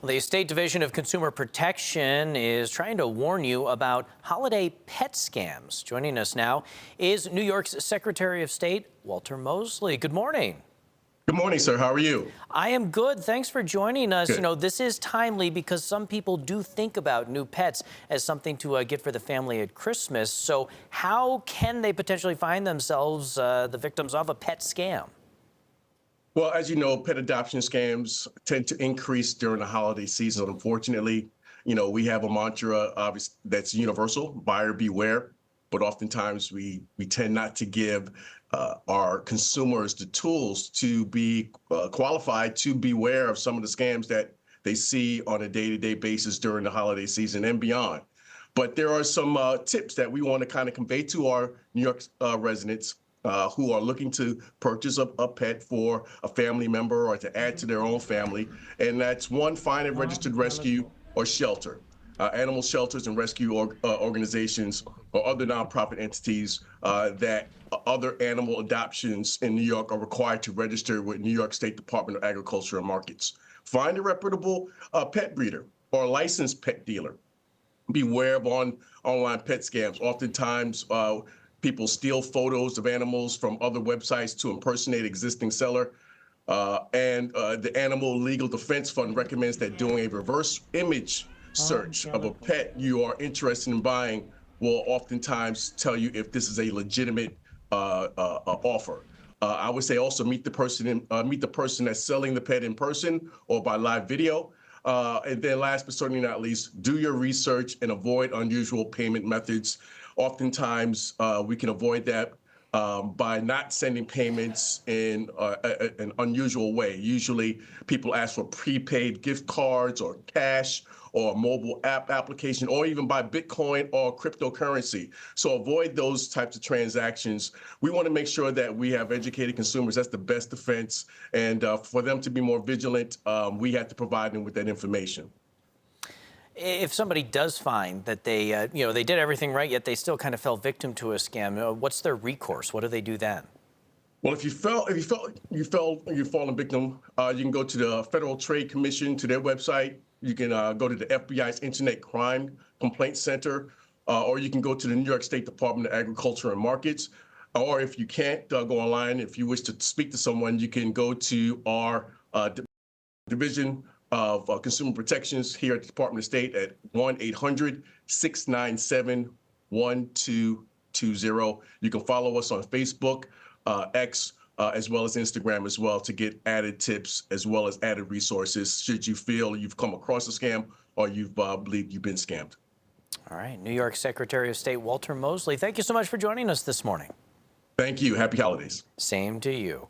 The State Division of Consumer Protection is trying to warn you about holiday pet scams. Joining us now is New York's Secretary of State, Walter Mosley. Good morning. Good morning, sir. How are you? I am good. Thanks for joining us. Good. This is timely because some people do think about new pets as something to get for the family at Christmas. So how can they potentially find themselves the victims of a pet scam? Well, as you know, pet adoption scams tend to increase during the holiday season. Unfortunately, we have a mantra that's universal, buyer beware. But oftentimes we tend not to give our consumers the tools to be qualified to beware of some of the scams that they see on a day-to-day basis during the holiday season and beyond. But there are some tips that we want to kind of convey to our New York residents who are looking to purchase a pet for a family member or to add to their own family. And that's one, find a registered rescue or shelter. Animal shelters and rescue organizations or other nonprofit entities that other animal adoptions in New York are required to register with New York State Department of Agriculture and Markets. Find a reputable pet breeder or a licensed pet dealer. Beware of online pet scams. Oftentimes, people steal photos of animals from other websites to impersonate existing seller. And the Animal Legal Defense Fund recommends that doing a reverse image search of a pet you are interested in buying will oftentimes tell you if this is a legitimate offer. I would say also meet the person that's selling the pet in person or by live video. And then last but certainly not least, do your research and avoid unusual payment methods. Oftentimes, we can avoid that by not sending payments in an unusual way. Usually, people ask for prepaid gift cards or cash or mobile app application, or even by Bitcoin or cryptocurrency. So avoid those types of transactions. We want to make sure that we have educated consumers. That's the best defense. And for them to be more vigilant, we have to provide them with that information. If somebody does find that they did everything right, yet they still kind of fell victim to a scam, what's their recourse? What do they do then? Well, if you've fallen victim, you can go to the Federal Trade Commission, to their website. You can go to the FBI's Internet Crime Complaint Center, or you can go to the New York State Department of Agriculture and Markets. Or if you can't go online, if you wish to speak to someone, you can go to our Division of Consumer Protections here at the Department of State at 1-800-697-1220. You can follow us on Facebook, X, as well as Instagram as well to get added tips as well as added resources should you feel you've come across a scam or you've believed you've been scammed. All right. New York Secretary of State Walter Mosley, thank you so much for joining us this morning. Thank you. Happy holidays. Same to you.